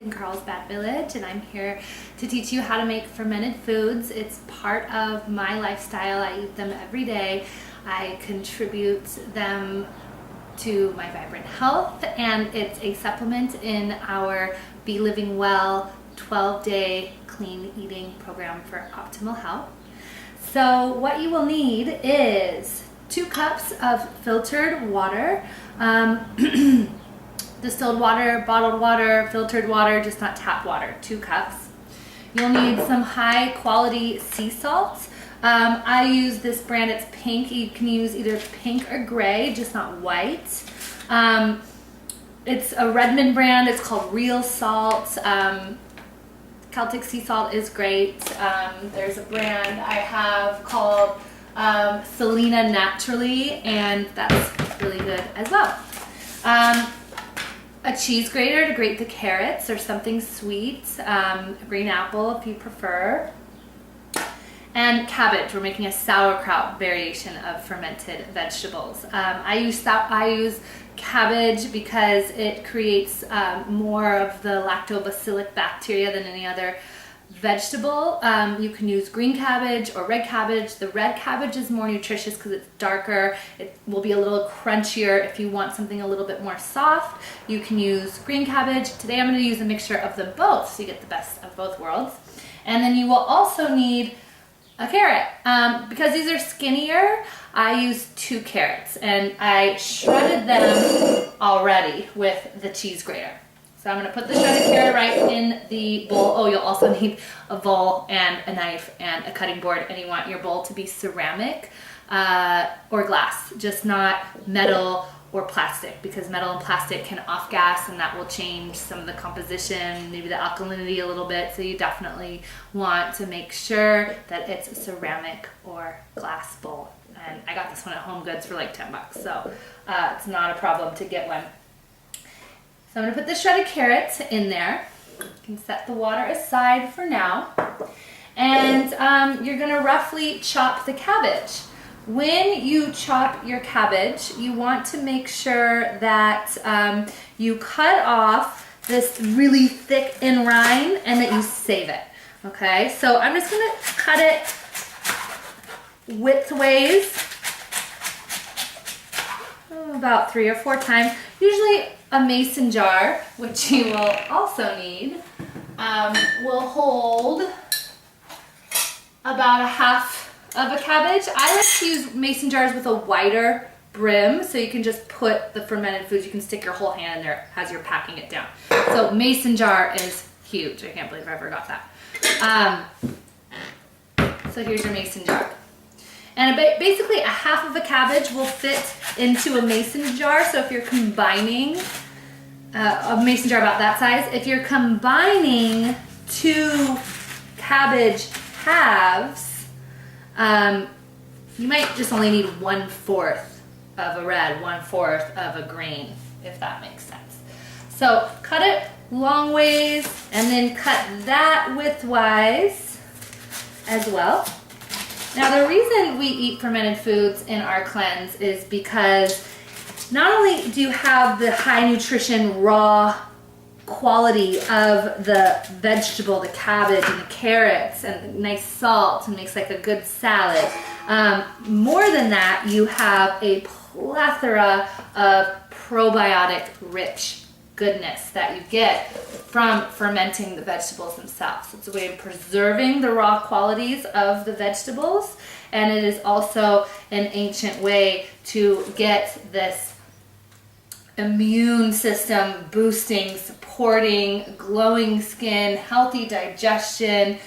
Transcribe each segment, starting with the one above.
In Carlsbad Village, and I'm here to teach you how to make fermented foods. It's part of my lifestyle. I eat them every day. I contribute them to my vibrant health, and it's a supplement in our Be Living Well 12-day clean eating program for optimal health. So what you will need is 2 cups of filtered water. Distilled water, bottled water, filtered water, just not tap water, 2 cups. You'll need some high quality sea salt. I use this brand, it's pink. You can use either pink or gray, just not white. It's a Redmond brand, it's called Real Salt. Celtic sea salt is great. There's a brand I have called Selena Naturally, and that's really good as well. A cheese grater to grate the carrots or something sweet, a green apple if you prefer, and cabbage. We're making a sauerkraut variation of fermented vegetables. I use cabbage because it creates more of the lactobacillic bacteria than any other vegetable. You can use green cabbage or red cabbage. The red cabbage is more nutritious because it's darker. It will be a little crunchier. If you want something a little bit more soft, you can use green cabbage. Today I'm going to use a mixture of them both so you get the best of both worlds. And then you will also need a carrot. Because these are skinnier, I use 2 carrots, and I shredded them already with the cheese grater. So I'm going to put the shredded carrot right in the bowl. Oh, you'll also need a bowl and a knife and a cutting board, and you want your bowl to be ceramic or glass, just not metal or plastic, because metal and plastic can off-gas and that will change some of the composition, maybe the alkalinity a little bit. So you definitely want to make sure that it's a ceramic or glass bowl. And I got this one at Home Goods for like 10 bucks, so it's not a problem to get one. So I'm going to put the shredded carrots in there. You can set the water aside for now. And you're going to roughly chop the cabbage. When you chop your cabbage, you want to make sure that you cut off this really thick end rind and that you save it. Okay, so I'm just going to cut it widthways, about 3 or 4 times. Usually a mason jar, which you will also need, will hold about a half of a cabbage. I like to use mason jars with a wider brim, so you can just put the fermented foods, you can stick your whole hand in there as you're packing it down. So mason jar is huge. I can't believe I ever got that. So here's your mason jar. And basically a half of a cabbage will fit into a mason jar. So if you're combining a mason jar about that size, if you're combining 2 cabbage halves, you might just only need 1/4 of a red, 1/4 of a green, if that makes sense. So cut it long ways and then cut that widthwise as well. Now the reason we eat fermented foods in our cleanse is because not only do you have the high nutrition raw quality of the vegetable, the cabbage and the carrots, and nice salt, and makes like a good salad. More than that, you have a plethora of probiotic rich goodness that you get from fermenting the vegetables themselves. It's a way of preserving the raw qualities of the vegetables, and it is also an ancient way to get this immune system boosting, supporting, glowing skin, healthy digestion,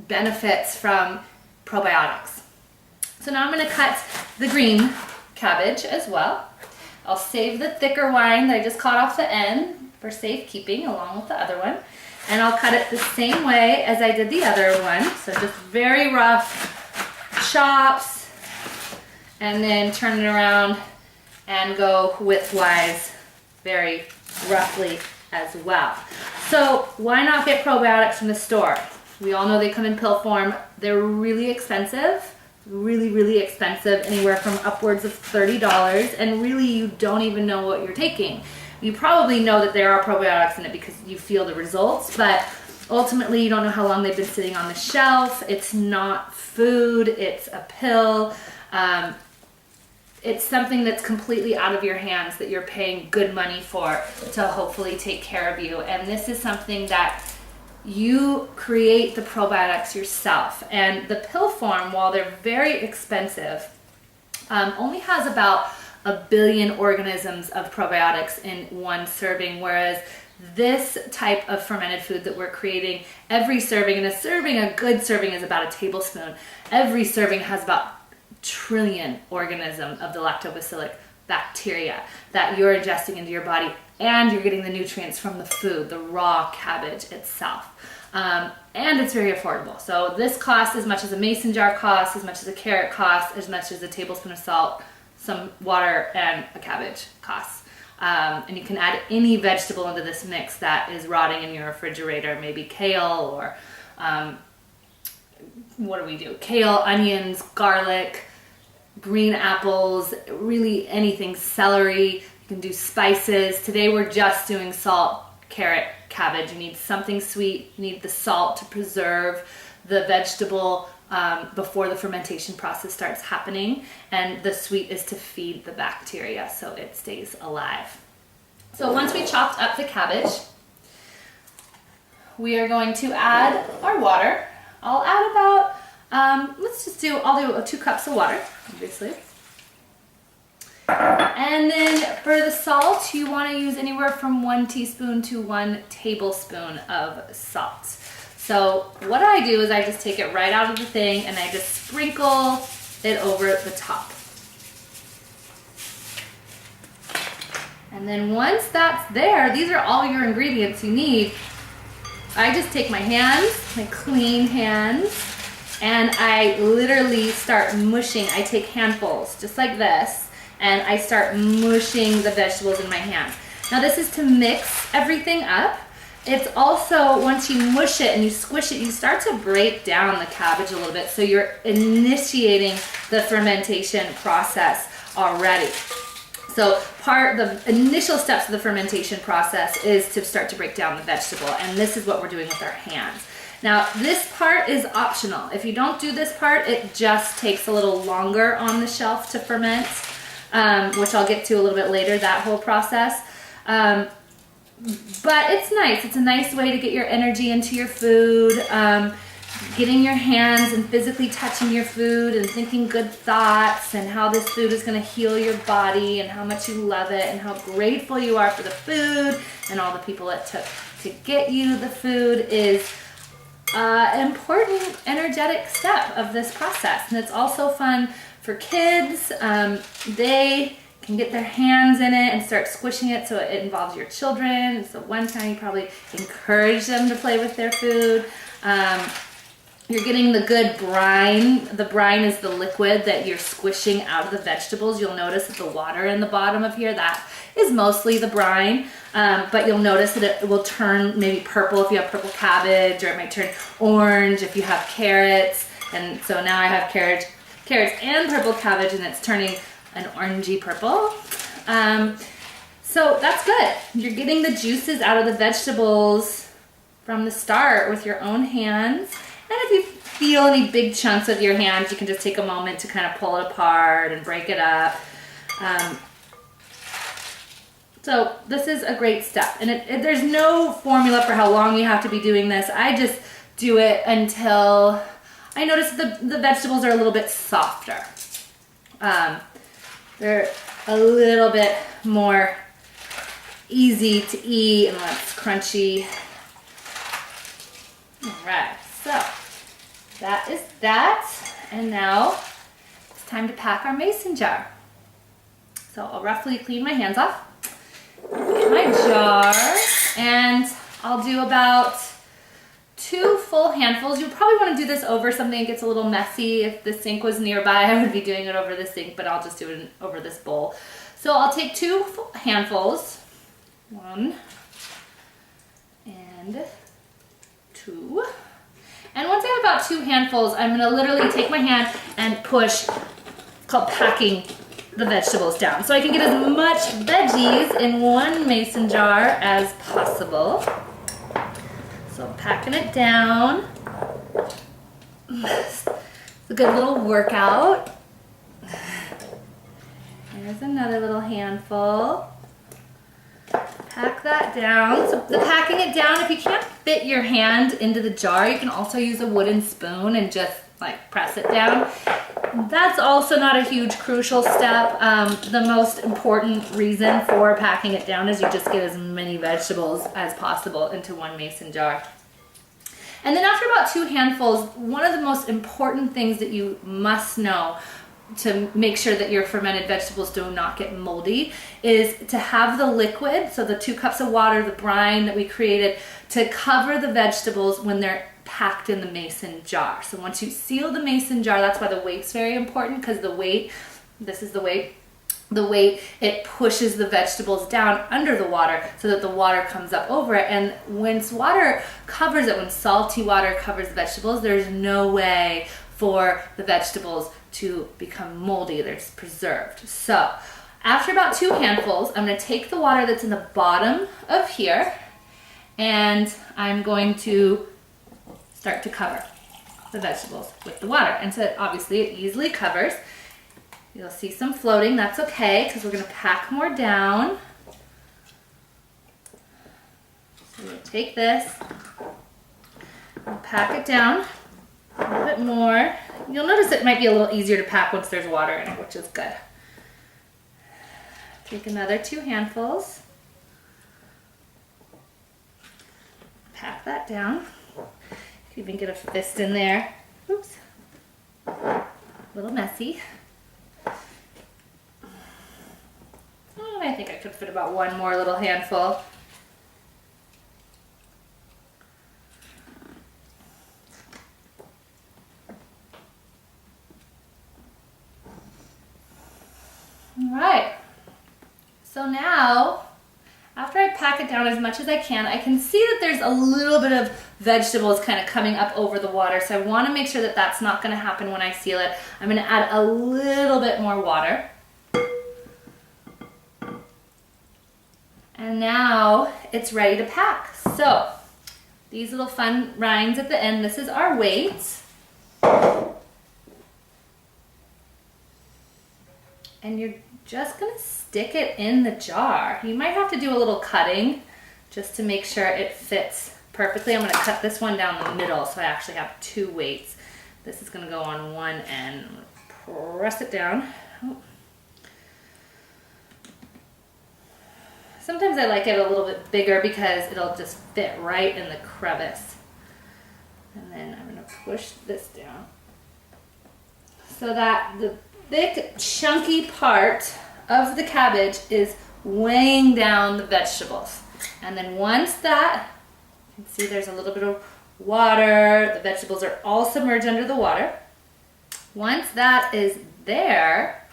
benefits from probiotics. So now I'm going to cut the green cabbage as well. I'll save the thicker rind that I just cut off the end for safekeeping along with the other one. And I'll cut it the same way as I did the other one. So just very rough chops, and then turn it around and go widthwise very roughly as well. So why not get probiotics from the store? We all know they come in pill form. They're really expensive. Really expensive, anywhere from upwards of $30, and really you don't even know what you're taking. You probably know that there are probiotics in it because you feel the results, but ultimately you don't know how long they've been sitting on the shelf. It's not food, it's a pill. It's something that's completely out of your hands that you're paying good money for to hopefully take care of you. And this is something that you create the probiotics yourself. And the pill form, while they're very expensive, only has about 1 billion organisms of probiotics in one serving, whereas this type of fermented food that we're creating, every serving, and a good serving is about a tablespoon. Every serving has about trillion organism of the lactobacillic bacteria that you're ingesting into your body, and you're getting the nutrients from the food, the raw cabbage itself. And it's very affordable. So this costs as much as a mason jar costs, as much as a carrot costs, as much as a tablespoon of salt, some water, and a cabbage costs. And you can add any vegetable into this mix that is rotting in your refrigerator, maybe kale or what do we do? Kale, onions, garlic, green apples, really anything, celery. You can do spices. Today we're just doing salt, carrot, cabbage. You need something sweet. You need the salt to preserve the vegetable before the fermentation process starts happening, and the sweet is to feed the bacteria so it stays alive. So once we chopped up the cabbage, we are going to add our water. I'll add about, I'll do 2 cups of water, obviously. And then for the salt, you want to use anywhere from 1 teaspoon to 1 tablespoon of salt. So what I do is I just take it right out of the thing and I just sprinkle it over the top. And then once that's there, these are all your ingredients you need. I just take my hands, my clean hands, and I literally start mushing. I take handfuls, just like this, and I start mushing the vegetables in my hands. Now this is to mix everything up. It's also, once you mush it and you squish it, you start to break down the cabbage a little bit. So you're initiating the fermentation process already. So the initial steps of the fermentation process is to start to break down the vegetable. And this is what we're doing with our hands. Now, this part is optional. If you don't do this part, it just takes a little longer on the shelf to ferment, which I'll get to a little bit later, that whole process. But it's nice. It's a nice way to get your energy into your food, getting your hands and physically touching your food and thinking good thoughts and how this food is going to heal your body and how much you love it and how grateful you are for the food and all the people it took to get you the food is an important energetic step of this process. And it's also fun for kids. They can get their hands in it and start squishing it, so it involves your children. So one time you probably encourage them to play with their food. You're getting the good brine. The brine is the liquid that you're squishing out of the vegetables. You'll notice that the water in the bottom of here, that is mostly the brine. But you'll notice that it will turn maybe purple if you have purple cabbage, or it might turn orange if you have carrots. And so now I have carrots and purple cabbage, and it's turning an orangey purple. So that's good. You're getting the juices out of the vegetables from the start with your own hands. And if you feel any big chunks with your hands, you can just take a moment to kind of pull it apart and break it up. So this is a great step. And there's no formula for how long you have to be doing this. I just do it until I notice the vegetables are a little bit softer. They're a little bit more easy to eat and less crunchy. All right, so that is that. And now it's time to pack our mason jar. So I'll roughly clean my hands off, get my jar, and I'll do about 2 full handfuls. You probably want to do this over something that gets a little messy. If the sink was nearby, I would be doing it over the sink, but I'll just do it over this bowl. So I'll take 2 full handfuls. 1 and 2. And once I have about 2 handfuls, I'm going to literally take my hand and push. It's called packing the vegetables down. So I can get as much veggies in one mason jar as possible. So I'm packing it down. It's a good little workout. There's another little handful. Pack that down. So the packing it down, if you can't fit your hand into the jar, you can also use a wooden spoon and just like press it down. That's also not a huge crucial step. The most important reason for packing it down is you just get as many vegetables as possible into one mason jar. And then after about 2 handfuls, one of the most important things that you must know to make sure that your fermented vegetables do not get moldy is to have the liquid, so the 2 cups of water, the brine that we created, to cover the vegetables when they're packed in the mason jar. So once you seal the mason jar, that's why the weight's very important, because the weight, this is the weight, it pushes the vegetables down under the water so that the water comes up over it. And once water covers it, when salty water covers the vegetables, there's no way for the vegetables to become moldy. They're preserved. So after about 2 handfuls, I'm going to take the water that's in the bottom of here, and I'm going to start to cover the vegetables with the water. And so obviously it easily covers. You'll see some floating. That's okay, because we're going to pack more down. So we'll take this, we'll pack it down a little bit more. You'll notice it might be a little easier to pack once there's water in it, which is good. Take another 2 handfuls. Pack that down. You can even get a fist in there. Oops. A little messy. Oh, I think I could fit about 1 more little handful. All right, so now, after I pack it down as much as I can see that there's a little bit of vegetables kind of coming up over the water, so I want to make sure that that's not going to happen when I seal it. I'm going to add a little bit more water. And now it's ready to pack. So, these little fun rinds at the end, this is our weight. And you're just going to stick it in the jar. You might have to do a little cutting just to make sure it fits perfectly. I'm going to cut this one down the middle so I actually have 2 weights. This is going to go on one end. I'm going to press it down. Oh. Sometimes I like it a little bit bigger because it'll just fit right in the crevice. And then I'm going to push this down so that the thick, chunky part of the cabbage is weighing down the vegetables. And then once that, you can see there's a little bit of water, the vegetables are all submerged under the water. Once that is there,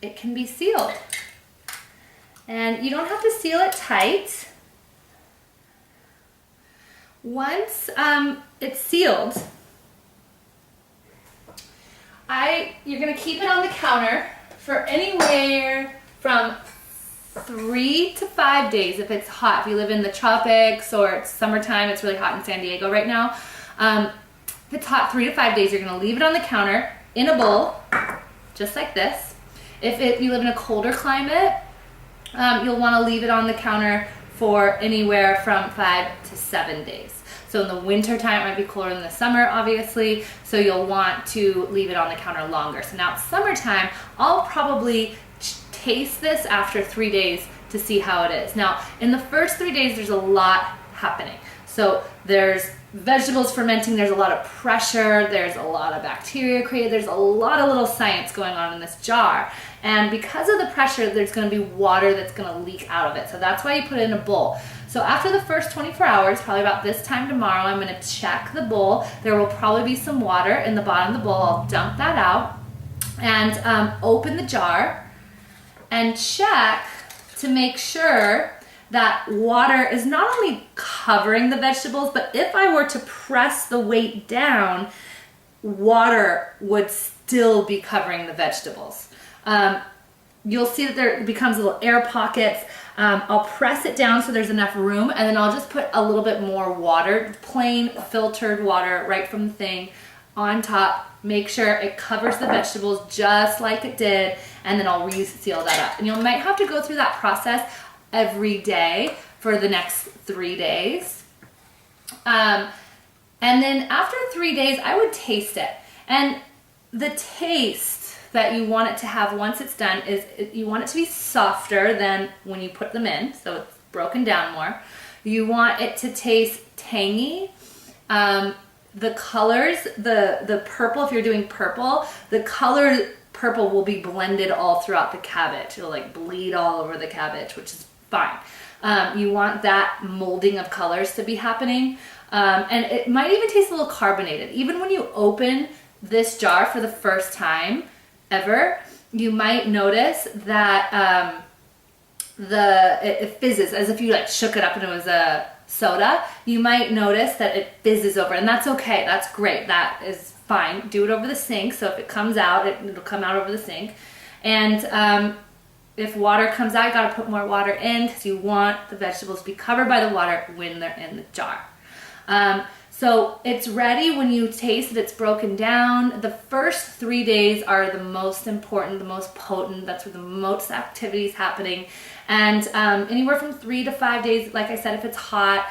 it can be sealed. And you don't have to seal it tight. Once it's sealed, you're going to keep it on the counter for anywhere from 3 to 5 days if it's hot. If you live in the tropics or it's summertime, it's really hot in San Diego right now. If it's hot, 3 to 5 days, you're going to leave it on the counter in a bowl, just like this. If you live in a colder climate, you'll want to leave it on the counter for anywhere from 5 to 7 days. So in the winter time, it might be cooler than the summer, obviously, so you'll want to leave it on the counter longer. So now it's summertime, I'll probably taste this after 3 days to see how it is. Now, in the first 3 days, there's a lot happening. So there's vegetables fermenting, there's a lot of pressure, there's a lot of bacteria created, there's a lot of little science going on in this jar. And because of the pressure, there's going to be water that's going to leak out of it. So that's why you put it in a bowl. So after the first 24 hours, probably about this time tomorrow, I'm going to check the bowl. There will probably be some water in the bottom of the bowl. I'll dump that out and open the jar and check to make sure that water is not only covering the vegetables, but if I were to press the weight down, water would still be covering the vegetables. you'll see that there becomes little air pockets. I'll press it down so there's enough room, and then I'll just put a little bit more water, plain filtered water right from the thing on top. Make sure it covers the vegetables just like it did, and then I'll reseal that up. And you might have to go through that process every day for the next 3 days. And then after 3 days, I would taste it. And the taste that you want it to have once it's done is you want it to be softer than when you put them in, so it's broken down more. You want it to taste tangy. The colors, the purple, if you're doing purple, the color purple will be blended all throughout the cabbage. It'll like bleed all over the cabbage, which is fine. You want that molding of colors to be happening. And it might even taste a little carbonated. Even when you open this jar for the first time ever, you might notice that it fizzes as if you like shook it up and it was a soda. You might notice that it fizzes over, and that's okay. That's great. That is fine. Do it over the sink. So if it comes out, it'll come out over the sink. And if water comes out, you got to put more water in because you want the vegetables to be covered by the water when they're in the jar. So it's ready when you taste that it's broken down. The first 3 days are the most important, the most potent. That's where the most activity is happening. And anywhere from 3 to 5 days, like I said, if it's hot,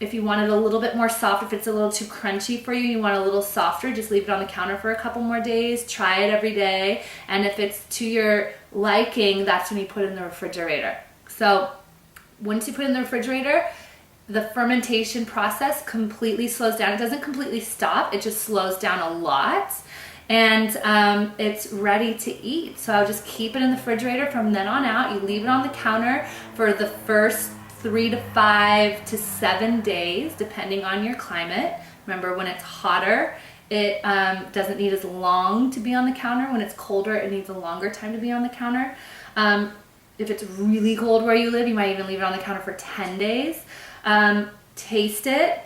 if you want it a little bit more soft, if it's a little too crunchy for you, you want it a little softer, just leave it on the counter for a couple more days. Try it every day. And if it's to your liking, that's when you put it in the refrigerator. So once you put it in the refrigerator, the fermentation process completely slows down. It doesn't completely stop, it just slows down a lot. And it's ready to eat. So I'll just keep it in the refrigerator from then on out. You leave it on the counter for the first 3 to 5 to 7 days, depending on your climate. Remember, when it's hotter, it doesn't need as long to be on the counter. When it's colder, it needs a longer time to be on the counter. If it's really cold where you live, you might even leave it on the counter for 10 days. Taste it,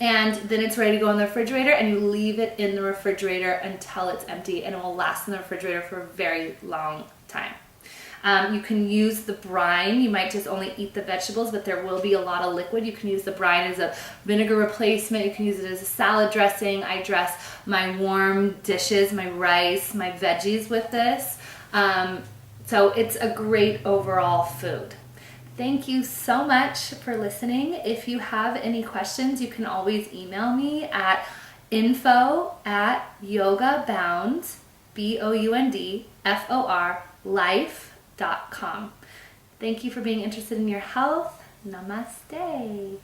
and then it's ready to go in the refrigerator, and you leave it in the refrigerator until it's empty, and it will last in the refrigerator for a very long time. You can use the brine. You might just only eat the vegetables, but there will be a lot of liquid. You can use the brine as a vinegar replacement. You can use it as a salad dressing. I dress my warm dishes, my rice, my veggies with this. So it's a great overall food. Thank you so much for listening. If you have any questions, you can always email me at info@yogabound, BOUNDFOR, life.com. Thank you for being interested in your health. Namaste.